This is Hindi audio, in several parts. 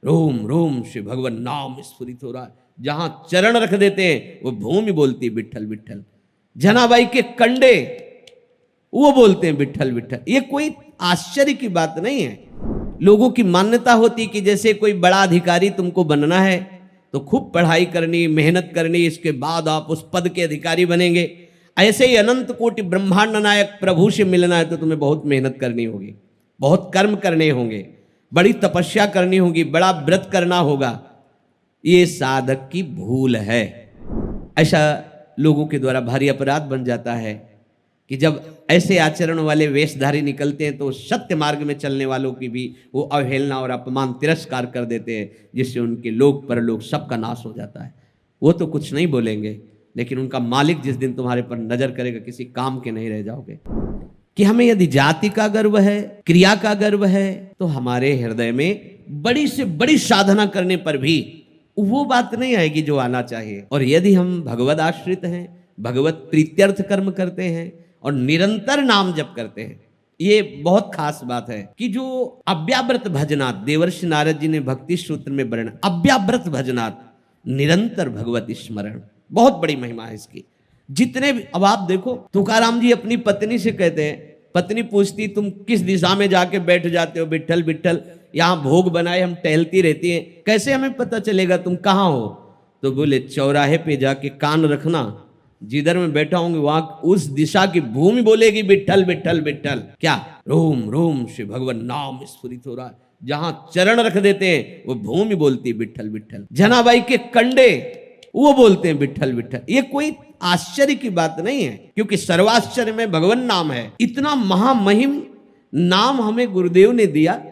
रोम रोम से भगवान नाम स्फुरित हो रहा है। जहां चरण रख देते हैं वो भूमि बोलती है विठल विठल। जनाबाई के कंडे वो बोलते हैं विठल विठल। ये कोई आश्चर्य की बात नहीं है। लोगों की मान्यता होती कि जैसे कोई बड़ा अधिकारी तुमको बनना है तो खूब पढ़ाई करनी, मेहनत करनी, इसके बाद आप उस पद के अधिकारी बनेंगे। ऐसे ही अनंत कोटि ब्रह्मांड नायक प्रभु से मिलना है तो तुम्हें बहुत मेहनत करनी होगी, बहुत कर्म करने होंगे, बड़ी तपस्या करनी होगी, बड़ा व्रत करना होगा। ये साधक की भूल है। ऐसा लोगों के द्वारा भारी अपराध बन जाता है कि जब ऐसे आचरण वाले वेशधारी निकलते हैं तो सत्य मार्ग में चलने वालों की भी वो अवहेलना और अपमान तिरस्कार कर देते हैं, जिससे उनके लोक परलोक सबका नाश हो जाता है। वो तो कुछ नहीं बोलेंगे, लेकिन उनका मालिक जिस दिन तुम्हारे पर नजर करेगा किसी काम के नहीं रह जाओगे। कि हमें यदि जाति का गर्व है, क्रिया का गर्व है, तो हमारे हृदय में बड़ी से बड़ी साधना करने पर भी वो बात नहीं आएगी जो आना चाहिए। और यदि हम भगवद आश्रित हैं, भगवत प्रीत्यर्थ कर्म करते हैं और निरंतर नाम जप करते हैं, ये बहुत खास बात है कि जो अव्याव्रत भजनात्, देवर्षि नारद जी ने भक्ति सूत्र में वर्णन, अव्याव्रत भजनात् निरंतर भगवत स्मरण, बहुत बड़ी महिमा है इसकी। जितने भी, अब आप देखो तुकाराम जी अपनी पत्नी से कहते हैं, पत्नी पूछती तुम किस दिशा में जाके बैठ जाते हो, विठ्ठल विठ्ठल, यहाँ भोग बनाए हम टहलती रहती है, कैसे हमें पता चलेगा तुम कहाँ हो? तो बोले चौराहे पे जाके कान रखना, जिधर मैं बैठा हूँ वहां उस दिशा की भूमि बोलेगी विठ्ठल विठ्ठल विठ्ठल। क्या रोम रोम से भगवान नाम स्फुरित हो रहा है। जहां चरण रख देते हैं वो भूमि बोलती है विठ्ठल विठ्ठल। जनाबाई के कंडे वो बोलते हैं विठ्ठल विठ्ठल। ये कोई आश्चर्य की बात नहीं है, क्योंकि सर्वाश्चर्य में भगवान नाम है। इतना महामहिम नाम हमें गुरुदेव ने दिया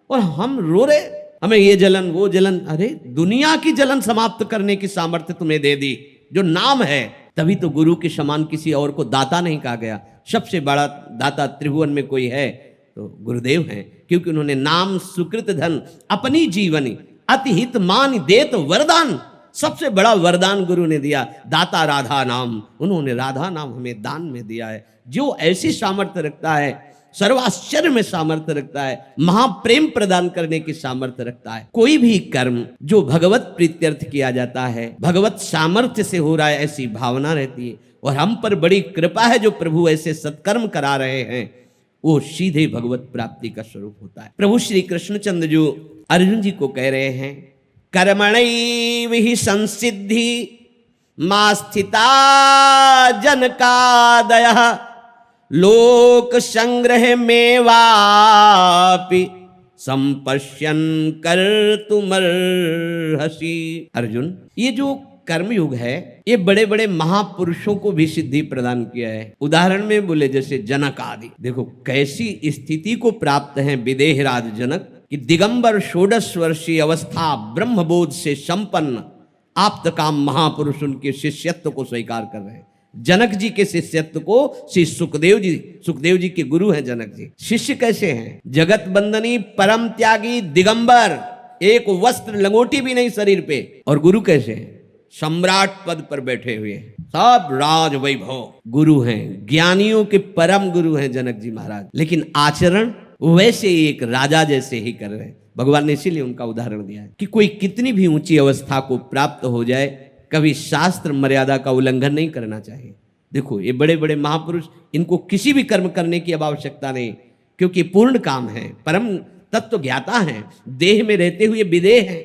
और हम रो रहे, हमें ये जलन वो जलन। अरे दुनिया की जलन समाप्त करने की सामर्थ्य तुम्हें दे दी जो नाम है। तभी तो गुरु के समान किसी और को दाता नहीं कहा गया। सबसे बड़ा दाता त्रिभुवन में कोई है तो गुरुदेव हैं, क्योंकि उन्होंने नाम सुकृत धन अपनी जीवनी अति हित मान देत वरदान, सबसे बड़ा वरदान गुरु ने दिया, दाता राधा नाम। उन्होंने राधा नाम हमें दान में दिया है। जो ऐसी सामर्थ्य रखता है, सर्वाश्चर्य में सामर्थ्य रखता है, महाप्रेम प्रदान करने की सामर्थ्य रखता है। कोई भी कर्म जो भगवत प्रीत्यर्थ किया जाता है, भगवत सामर्थ्य से हो रहा है, ऐसी भावना रहती है। और हम पर बड़ी कृपा है जो प्रभु ऐसे सत्कर्म करा रहे हैं, वो सीधे भगवत प्राप्ति का स्वरूप होता है। प्रभु श्री कृष्णचंद्र जो अर्जुन जी को कह रहे हैं, कर्मणैव हि संसिद्धि मा स्थिता जनकादयः लोक संग्रह में वापि संपश्यन कर्तुमर्हसि। अर्जुन, ये जो कर्मयुग है ये बड़े बड़े महापुरुषों को भी सिद्धि प्रदान किया है। उदाहरण में बोले जैसे जनक आदि, देखो कैसी स्थिति को प्राप्त है विदेहराज जनक कि दिगंबर 16 वर्षीय अवस्था ब्रह्मबोध से संपन्न आप्त काम महापुरुष उनके शिष्यत्व को स्वीकार कर रहे हैं। जनक जी के शिष्यत्व को श्री सुखदेव जी के गुरु हैं जनक जी। शिष्य कैसे हैं? जगत बंदनी परम त्यागी दिगंबर, एक वस्त्र लंगोटी भी नहीं शरीर पे। और गुरु कैसे हैं? सम्राट पद पर बैठे हुए हैं, सब राज वैभव गुरु हैं, ज्ञानियों के परम गुरु हैं जनक जी महाराज। लेकिन आचरण वैसे ही एक राजा जैसे ही कर रहे हैं। भगवान ने इसीलिए उनका उदाहरण दिया है कि कोई कितनी भी ऊंची अवस्था को प्राप्त हो जाए, कभी शास्त्र मर्यादा का उल्लंघन नहीं करना चाहिए। देखो ये बड़े बड़े महापुरुष, इनको किसी भी कर्म करने की अब आवश्यकता नहीं, क्योंकि पूर्ण काम है, परम तत्व ज्ञाता हैं, देह में रहते हुए विदेह हैं।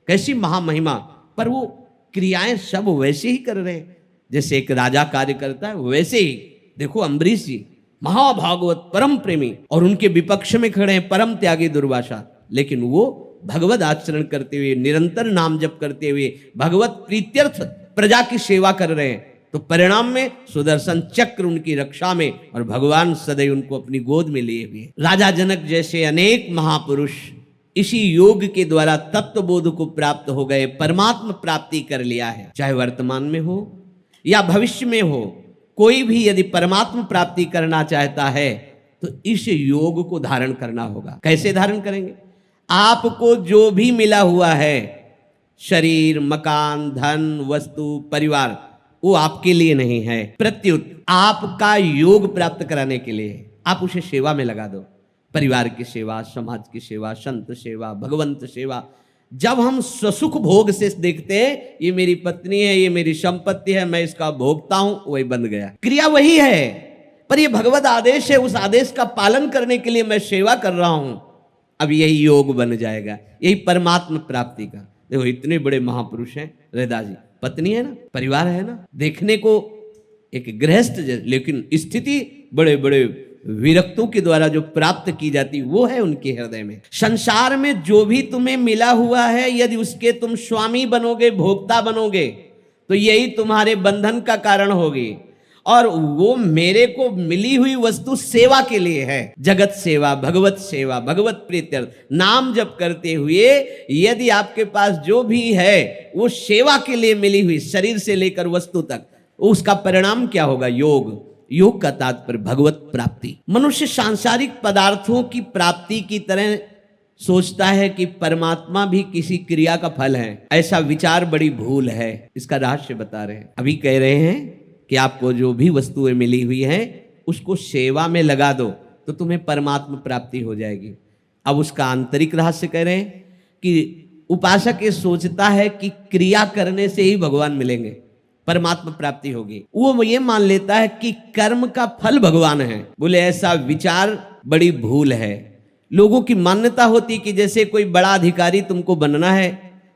कैसी महामहिमा, पर वो क्रियाएं सब वैसे ही कर रहे हैं जैसे एक राजा कार्य करता है, वैसे ही। देखो अम्बरीश जी महाभागवत परम प्रेमी, और उनके विपक्ष में खड़े हैं परम त्यागी दुर्वासा, लेकिन वो भगवत आचरण करते हुए, निरंतर नाम जप करते हुए भगवत प्रीत्यर्थ प्रजा की सेवा कर रहे हैं। तो परिणाम में सुदर्शन चक्र उनकी रक्षा में, और भगवान सदैव उनको अपनी गोद में लिए हुए। राजा जनक जैसे अनेक महापुरुष इसी योग के द्वारा तत्वबोध को प्राप्त हो गए, परमात्मा प्राप्ति कर लिया है। चाहे वर्तमान में हो या भविष्य में हो, कोई भी यदि परमात्मा प्राप्ति करना चाहता है तो इस योग को धारण करना होगा। कैसे धारण करेंगे? आपको जो भी मिला हुआ है, शरीर, मकान, धन, वस्तु, परिवार, वो आपके लिए नहीं है, प्रत्युत आपका योग प्राप्त कराने के लिए। आप उसे सेवा में लगा दो, परिवार की सेवा, समाज की सेवा, संत सेवा, भगवंत सेवा। जब हम स्वसुख भोग से देखते हैं ये मेरी पत्नी है, ये मेरी संपत्ति है, मैं इसका भोगता हूं, वही बंध गया। क्रिया वही है, पर ये भगवत आदेश है, उस आदेश का पालन करने के लिए मैं सेवा कर रहा हूं। अब यही योग बन जाएगा, यही परमात्मा प्राप्ति का। देखो इतने बड़े महापुरुष हैं रैदास जी, पत्नी है ना, परिवार है ना, देखने को एक गृहस्थ, लेकिन स्थिति बड़े बड़े विरक्तों के द्वारा जो प्राप्त की जाती वो है उनके हृदय में। संसार में जो भी तुम्हें मिला हुआ है, यदि उसके तुम स्वामी बनोगे, भोक्ता बनोगे, तो यही तुम्हारे बंधन का कारण होगी। और वो मेरे को मिली हुई वस्तु सेवा के लिए है, जगत सेवा, भगवत प्रीत्यर्थ, नाम जप करते हुए यदि आपके पास जो भी है वो सेवा के लिए मिली हुई, शरीर से लेकर वस्तु तक, उसका परिणाम क्या होगा? योग का तात्पर्य भगवत प्राप्ति। मनुष्य सांसारिक पदार्थों की प्राप्ति की तरह सोचता है कि परमात्मा भी किसी क्रिया का फल है। ऐसा विचार बड़ी भूल है, इसका रहस्य बता रहे हैं। अभी कह रहे हैं कि आपको जो भी वस्तुएं मिली हुई हैं उसको सेवा में लगा दो तो तुम्हें परमात्मा प्राप्ति हो जाएगी। अब उसका आंतरिक रहस्य कह रहे हैं कि उपासक ये सोचता है कि क्रिया करने से ही भगवान मिलेंगे, परमात्मा प्राप्ति होगी। वो ये मान लेता है कि कर्म का फल भगवान है। बोले ऐसा विचार बड़ी भूल है। लोगों की मान्यता होती कि जैसे कोई बड़ा अधिकारी तुमको बनना है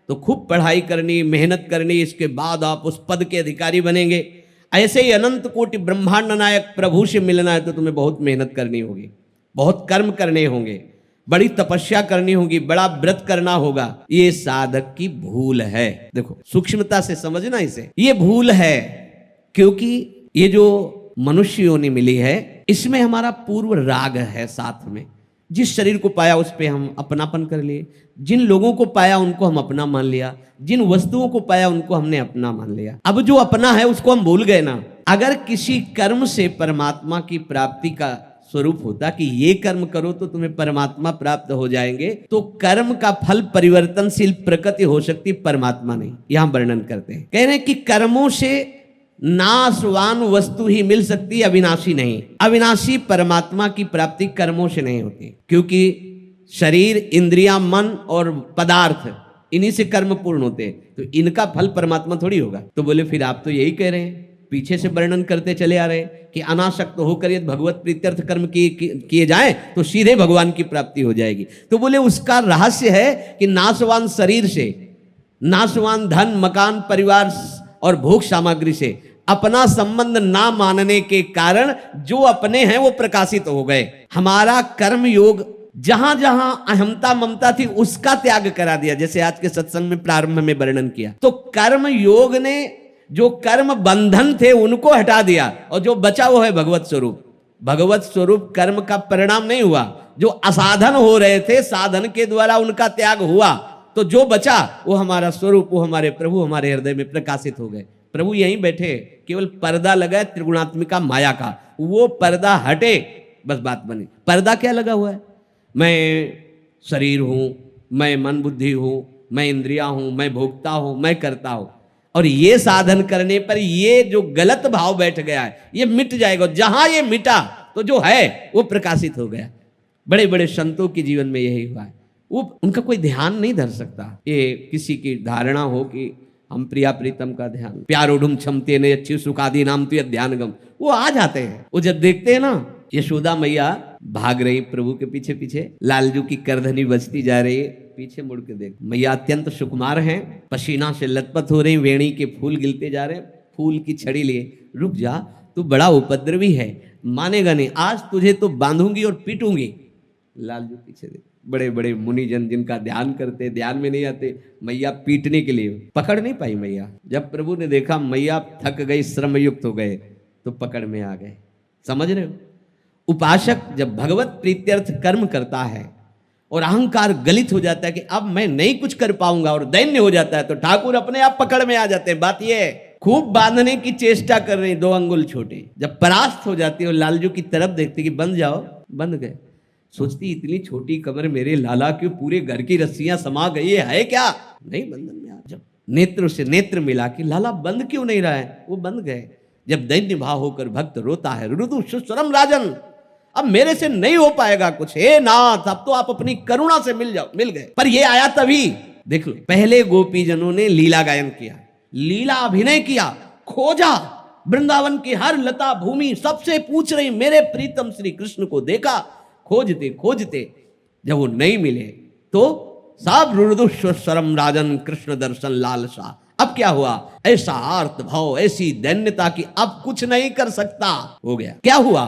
तो खूब पढ़ाई करनी, मेहनत करनी, इसके बाद आप उस पद के अधिकारी बनेंगे। ऐसे ही अनंत कोटि ब्रह्मांड नायक प्रभु से मिलना है तो तुम्हें बहुत मेहनत करनी होगी, बहुत कर्म करने होंगे, बड़ी तपस्या करनी होगी, बड़ा व्रत करना होगा। ये साधक की भूल है। देखो सूक्ष्मता से समझना इसे, ये भूल है क्योंकि ये जो मनुष्य योनि मिली है इसमें हमारा पूर्व राग है साथ में। जिस शरीर को पाया उस पे हम अपनापन कर लिए, जिन लोगों को पाया उनको हम अपना मान लिया, जिन वस्तुओं को पाया उनको हमने अपना मान लिया। अब जो अपना है उसको हम भूल गए ना। अगर किसी कर्म से परमात्मा की प्राप्ति का स्वरूप होता कि ये कर्म करो तो तुम्हें परमात्मा प्राप्त हो जाएंगे, तो कर्म का फल परिवर्तनशील प्रकृति हो सकती, परमात्मा नहीं। यहां वर्णन करते हैं, कह रहे हैं कि कर्मों से नाशवान वस्तु ही मिल सकती, अविनाशी नहीं। अविनाशी परमात्मा की प्राप्ति कर्मों से नहीं होती, क्योंकि शरीर, इंद्रियां, मन और पदार्थ, इन्हीं से कर्म पूर्ण होते हैं, तो इनका फल परमात्मा थोड़ी होगा। तो बोले फिर आप तो यही कह रहे हैं, पीछे से वर्णन करते चले आ रहे हैं कि अनासक्त होकर यदि भगवत प्रीत्यर्थ कर्म किए जाए तो सीधे भगवान की प्राप्ति हो जाएगी। तो बोले उसका रहस्य है कि नाशवान शरीर से, नाशवान धन, मकान, परिवार और भोग सामग्री से अपना संबंध ना मानने के कारण जो अपने हैं वो प्रकाशित हो गए। हमारा कर्म योग जहां जहां अहमता ममता थी उसका त्याग करा दिया, जैसे आज के सत्संग में प्रारंभ में वर्णन किया। तो कर्म योग ने जो कर्म बंधन थे उनको हटा दिया और जो बचा वो है भगवत स्वरूप। भगवत स्वरूप कर्म का परिणाम नहीं हुआ। जो असाधन हो रहे थे साधन के द्वारा उनका त्याग हुआ, तो जो बचा वो हमारा स्वरूप, वो हमारे प्रभु हमारे हृदय में प्रकाशित हो गए। प्रभु यहीं बैठे, केवल पर्दा लगा है त्रिगुणात्मिका माया का, वो पर्दा हटे बस बात बनी। पर्दा क्या लगा हुआ है? मैं शरीर हूं, मैं मन बुद्धि हूं, मैं इंद्रिया हूं, मैं भोगता हूं, मैं करता हूं। और ये साधन करने पर ये जो गलत भाव बैठ गया है ये मिट जाएगा। जहां ये मिटा तो जो है वो प्रकाशित हो गया। बड़े बड़े संतों के जीवन में यही हुआ है। वो उनका कोई ध्यान नहीं धर सकता। ये किसी की धारणा हो कि हम प्रिया प्रीतम का ध्यान, प्यारोढ़ुम क्षमते ने अच्छी सुखादि नाम तो ध्यान गम, वो आ जाते हैं। वो जब देखते हैं ना यशोदा मैया भाग रही प्रभु के पीछे पीछे, लालजू की करधनी बजती जा रही है, पीछे मुड़ के देख, मैया अत्यंत सुकुमार हैं, पसीना से लथपथ हो रही, वेणी के फूल गिलते जा रहे हैं, फूल की छड़ी लिए, रुक जा तू बड़ा उपद्रवी है, मानेगा नहीं, आज तुझे तो बांधूंगी और पीटूंगी। लालजू पीछे देख, बड़े बड़े मुनिजन जिनका ध्यान करते, ध्यान में नहीं आते, मैया पीटने के लिए पकड़ नहीं पाई मैया। जब प्रभु ने देखा मैया थक गई, श्रम युक्त हो गए, तो पकड़ में आ गए। समझ रहे हो? उपासक जब भगवत प्रीत्यर्थ कर्म करता है और अहंकार गलित हो जाता है कि अब मैं नहीं कुछ कर पाऊंगा और दैन्य हो जाता है, तो ठाकुर अपने आप पकड़ में आ जाते हैं। बात यह है, खूब बांधने की चेष्टा कर रहे हैं, 2 अंगुल छोटे, जब परास्त हो जाती है और लालजू की तरफ देखते कि बंध जाओ, बंध गए। सोचती इतनी छोटी कमर मेरे लाला क्यों पूरे घर की रस्सियां समा गई है क्या? नहीं, बंधन में आ। जब नेत्र से नेत्र मिला कि लाला बंद क्यों नहीं रहा है, वो बंध गए। जब दैन्य भाव होकर भक्त रोता है, रुदु सुस्वरम राजन, अब मेरे से नहीं हो पाएगा कुछ, हे नाथ अब तो आप अपनी करुणा से मिल जाओ, मिल गए। पर ये आया तभी देख लो, पहले गोपीजनों ने लीला गायन किया, लीला अभिनय किया, खोजा वृंदावन की हर लता भूमि, सबसे पूछ रही मेरे प्रीतम श्री कृष्ण को देखा, खोजते खोजते जब वो नहीं मिले तो सब रुदुस्वरम राजन कृष्ण दर्शन लालसा। अब क्या हुआ, ऐसा आर्त भाव, ऐसी दैन्यता कि अब कुछ नहीं कर सकता हो गया। क्या हुआ,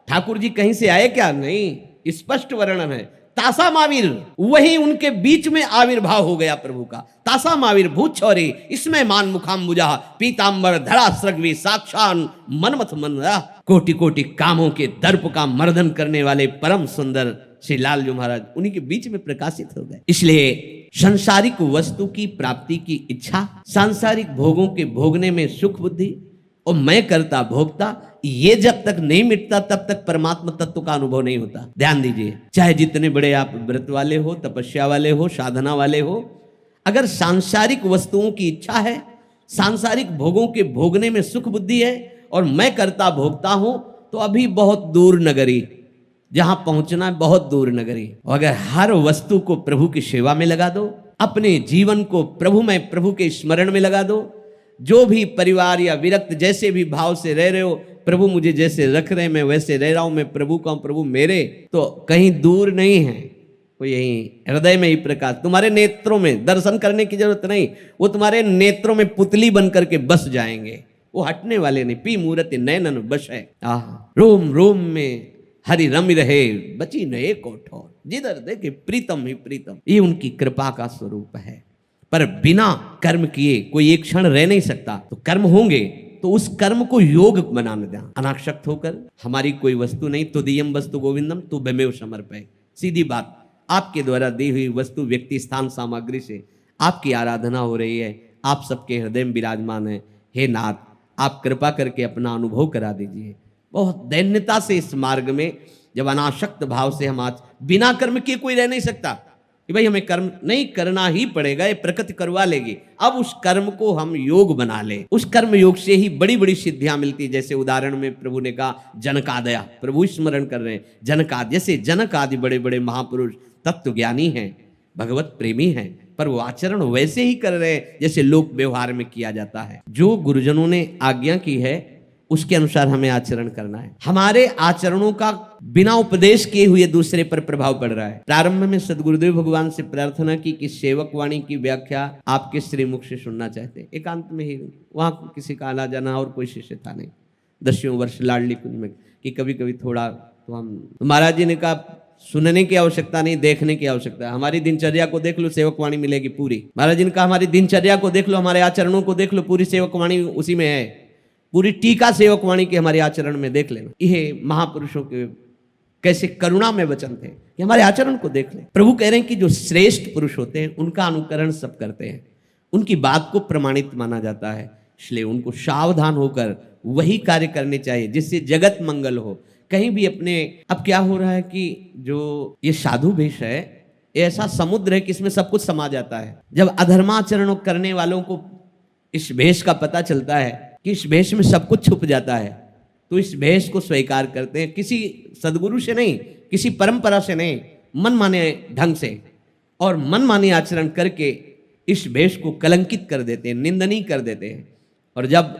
ठाकुर जी कहीं से आए क्या? नहीं, स्पष्ट वर्णन है। तासा महावीर, वही उनके बीच में आविर्भाव हो गया प्रभु का। तासा महावीर भूत छौरी, इसमें मान मुखाम्बुजा, पीतांबर धड़ा सृग्वी, साक्षान मनमथ मन, कोटि कोटि कामों के दर्प का मर्दन करने वाले परम सुंदर श्री लालजू महाराज उन्हीं के बीच में प्रकाशित हो गए। इसलिए सांसारिक वस्तु की प्राप्ति की इच्छा, सांसारिक भोगों के भोगने में सुख बुद्धि और मैं करता भोगता, ये जब तक नहीं मिटता तब तक परमात्मा तत्व का अनुभव नहीं होता। ध्यान दीजिए, चाहे जितने बड़े आप व्रत वाले हो, तपस्या वाले हो, साधना वाले हो, अगर सांसारिक वस्तुओं की इच्छा है, सांसारिक भोगों के भोगने में सुख बुद्धि है और मैं करता भोगता हूं, तो अभी बहुत दूर नगरी, जहां पहुंचना है बहुत दूर नगरी। और अगर हर वस्तु को प्रभु की सेवा में लगा दो, अपने जीवन को प्रभु में, प्रभु के स्मरण में लगा दो, जो भी परिवार या विरक्त जैसे भी भाव से रह रहे हो, प्रभु मुझे जैसे रख रहे मैं वैसे रह रहा हूं, मैं प्रभु का हूं, प्रभु मेरे, तो कहीं दूर नहीं है, वो यही हृदय में ही प्रकाश, तुम्हारे नेत्रों में। दर्शन करने की जरूरत नहीं, वो तुम्हारे नेत्रों में पुतली बन करके बस जाएंगे, वो हटने वाले नहीं। पी मूर्ति नैनन बस है, रोम रोम में हरि रमि रहे, बची न एक ठोर, जिधर देखे प्रीतम ही प्रीतम। ये उनकी कृपा का स्वरूप है। पर बिना कर्म किए कोई एक क्षण रह नहीं सकता। तो कर्म होंगे तो उस कर्म को योग बनाने दें, अनासक्त होकर। हमारी कोई वस्तु नहीं, तो दियम वस्तु गोविंदम तू बेमेव समर्पय। सीधी बात, आपके द्वारा दी हुई वस्तु, व्यक्ति, स्थान, सामग्री से आपकी आराधना हो रही है, आप सबके हृदय में विराजमान है। हे नाथ, आप कृपा करके अपना अनुभव करा दीजिए। बहुत दैन्यता से इस मार्ग में, जब अनासक्त भाव से हम आज बिना कर्म किए कोई रह नहीं सकता कि भाई हमें कर्म नहीं करना ही पड़ेगा, ये प्रकृति करवा लेगी। अब उस कर्म को हम योग बना ले, उस कर्म योग से ही बड़ी बड़ी सिद्धियां मिलती। जैसे उदाहरण में प्रभु ने कहा जनकादया, प्रभु स्मरण कर रहे हैं, जनकाद, जैसे जनक आदि बड़े बड़े महापुरुष तत्व ज्ञानी हैं, भगवत प्रेमी हैं, पर वो आचरण वैसे ही कर रहे हैं जैसे लोक व्यवहार में किया जाता है। जो गुरुजनों ने आज्ञा की है उसके अनुसार हमें आचरण करना है। हमारे आचरणों का बिना उपदेश किए हुए दूसरे पर प्रभाव पड़ रहा है। प्रारंभ में सदगुरुदेव भगवान से प्रार्थना की कि सेवक वाणी की व्याख्या आपके श्रीमुख से सुनना चाहते। एकांत में ही, वहां किसी का आना जाना और कोई शिष्य था नहीं। 10वें वर्ष लाडली कुंज में कि कभी कभी थोड़ा तो हम, महाराज जी ने कहा सुनने की आवश्यकता नहीं, देखने की आवश्यकता है। हमारी दिनचर्या को देख लो, सेवक वाणी मिलेगी पूरी। महाराज जी ने कहा हमारी दिनचर्या को देख लो, हमारे आचरणों को देख लो, पूरी सेवक वाणी उसी में है। पूरी टीका सेवक वाणी के हमारे आचरण में देख लेना। यह महापुरुषों के कैसे करुणा में वचन थे कि हमारे आचरण को देख ले। प्रभु कह रहे हैं कि जो श्रेष्ठ पुरुष होते हैं उनका अनुकरण सब करते हैं, उनकी बात को प्रमाणित माना जाता है। इसलिए उनको सावधान होकर वही कार्य करने चाहिए जिससे जगत मंगल हो। कहीं भी अपने, अब क्या हो रहा है कि जो ये साधु वेश है ऐसा समुद्र है कि इसमें सब कुछ समा जाता है। जब अधर्माचरण करने वालों को इस भेष का पता चलता है कि इस भेष में सब कुछ छुप जाता है, तो इस भेष को स्वीकार करते हैं। किसी सदगुरु से नहीं, किसी परंपरा से नहीं, मन माने ढंग से और मन माने आचरण करके इस भेष को कलंकित कर देते हैं, निंदनीय कर देते हैं। और जब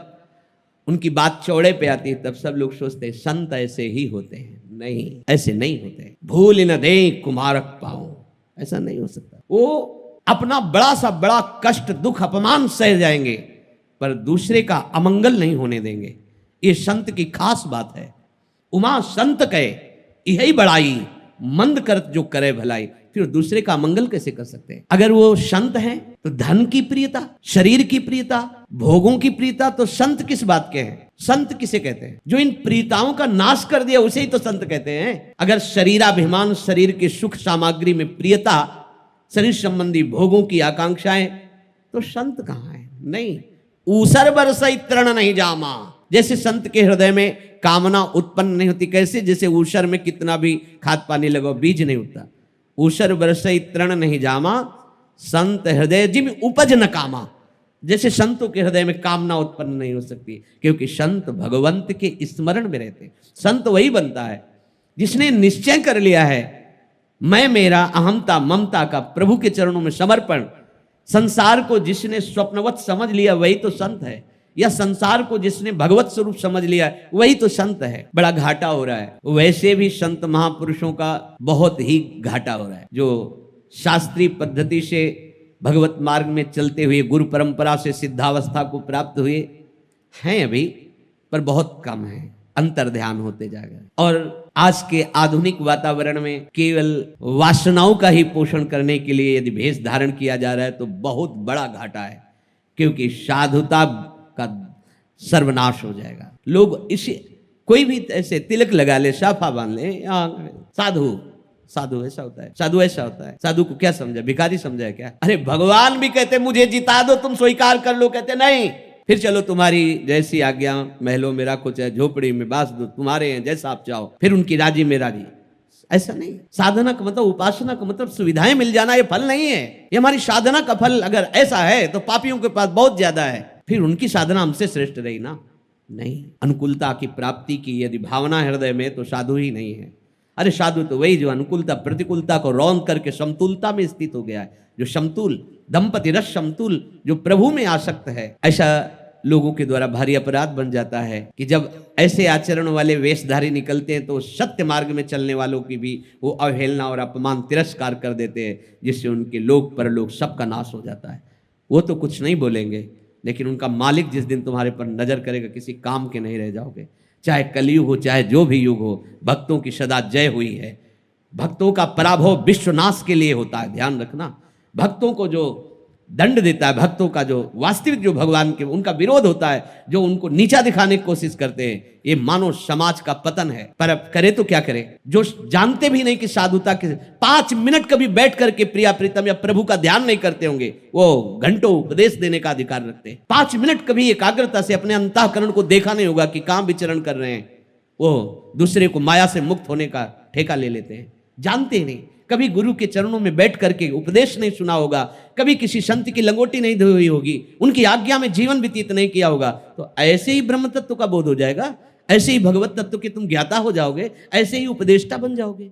उनकी बात चौड़े पे आती है तब सब लोग सोचते हैं संत ऐसे ही होते हैं। नहीं, ऐसे नहीं होते। भूल न दे कुमारक पाओ, ऐसा नहीं हो सकता। वो अपना बड़ा सा बड़ा कष्ट, दुख, अपमान सह जाएंगे पर दूसरे का अमंगल नहीं होने देंगे। ये संत की खास बात है। उमा संत कहे यही बड़ाई, मंद कर जो करे भलाई। फिर दूसरे का अमंगल कैसे कर सकते हैं? अगर वो संत हैं तो धन की प्रियता, शरीर की प्रियता, भोगों की प्रियता, तो संत किस बात के हैं? संत किसे कहते हैं? जो इन प्रियताओं का नाश कर दिया उसे ही तो संत कहते हैं। अगर शरीराभिमान, शरीर के सुख सामग्री में प्रियता, शरीर संबंधी भोगों की आकांक्षाएं, तो संत कहां है? नहीं। ऊसर बरसई तृण नहीं जामा, जैसे संत के हृदय में कामना उत्पन्न नहीं होती। कैसे? जैसे ऊसर में कितना भी खाद पानी लगाओ बीज नहीं उठता। ऊसर बरसई तृण नहीं जामा, संत हृदय जिम उपज न कामा। जैसे संतों के हृदय में कामना उत्पन्न नहीं हो सकती, क्योंकि संत भगवंत के स्मरण में रहते। संत वही बनता है जिसने निश्चय कर लिया है मैं, मेरा अहमता ममता का प्रभु के चरणों में समर्पण, संसार को जिसने स्वप्नवत समझ लिया वही तो संत है, या संसार को जिसने भगवत स्वरूप समझ लिया वही तो संत है। बड़ा घाटा हो रहा है। वैसे भी संत महापुरुषों का बहुत ही घाटा हो रहा है, जो शास्त्रीय पद्धति से भगवत मार्ग में चलते हुए गुरु परंपरा से सिद्धावस्था को प्राप्त हुए हैं अभी, पर बहुत कम है, अंतर ध्यान होते जाएगा। और आज के आधुनिक वातावरण में केवल वासनाओं का ही पोषण करने के लिए यदि भेष धारण किया जा रहा है तो बहुत बड़ा घाटा है, क्योंकि साधुता का सर्वनाश हो जाएगा। लोग इसे कोई भी ऐसे तिलक लगा ले, साफा बांध ले, साधु साधु ऐसा होता है, साधु ऐसा होता है। साधु को क्या समझा, भिखारी समझा है क्या? अरे भगवान भी कहते मुझे जिता दो, तुम स्वीकार कर लो, कहते नहीं, फिर चलो तुम्हारी जैसी आज्ञा, महलों में राखो चाहे झोपड़ी में बास दो, तुम्हारे हैं, जैसा आप चाहो, फिर उनकी राजी में राजी। ऐसा नहीं। साधना का मतलब, उपासना का मतलब सुविधाएं मिल जाना, ये फल नहीं है। ये हमारी साधना का फल अगर ऐसा है तो पापियों के पास बहुत ज्यादा है, फिर उनकी साधना हमसे श्रेष्ठ रही ना? नहीं। अनुकूलता की प्राप्ति की यदि भावना हृदय में, तो साधु ही नहीं है। अरे साधु तो वही जो अनुकूलता प्रतिकूलता को रौंद करके समतुलता में स्थित हो गया है, जो समतुल दंपति रस समतुल, जो प्रभु में आसक्त है। ऐसा लोगों के द्वारा भारी अपराध बन जाता है कि जब ऐसे आचरण वाले वेशधारी निकलते हैं तो सत्य मार्ग में चलने वालों की भी वो अवहेलना और अपमान तिरस्कार कर देते हैं, जिससे उनके लोक परलोक सबका नाश हो जाता है। वो तो कुछ नहीं बोलेंगे, लेकिन उनका मालिक जिस दिन तुम्हारे पर नजर करेगा, किसी काम के नहीं रह जाओगे। चाहे कलयुग हो, चाहे जो भी युग हो, भक्तों की सदा जय हुई है। भक्तों का पराभव विश्वनाश के लिए होता है, ध्यान रखना। भक्तों को जो दंड देता है, भक्तों का जो वास्तविक जो भगवान के उनका विरोध होता है, जो उनको नीचा दिखाने की कोशिश करते हैं, ये मानव समाज का पतन है। पर अब करे तो क्या करे, जो जानते भी नहीं कि साधुता के 5 मिनट कभी बैठ करके प्रिया प्रीतम या प्रभु का ध्यान नहीं करते होंगे, वो घंटों उपदेश देने का अधिकार रखते हैं। 5 मिनट कभी एकाग्रता से अपने अंतःकरण को देखा नहीं होगा कि कहां विचरण कर रहे हैं, वो दूसरे को माया से मुक्त होने का ठेका ले लेते हैं, जानते ही नहीं। कभी गुरु के चरणों में बैठ करके उपदेश नहीं सुना होगा, कभी किसी संत की लंगोटी नहीं धोई होगी, उनकी आज्ञा में जीवन व्यतीत नहीं किया होगा, तो ऐसे ही ब्रह्म तत्व का बोध हो जाएगा, ऐसे ही भगवत तत्व के तुम ज्ञाता हो जाओगे, ऐसे ही उपदेष्टा बन जाओगे।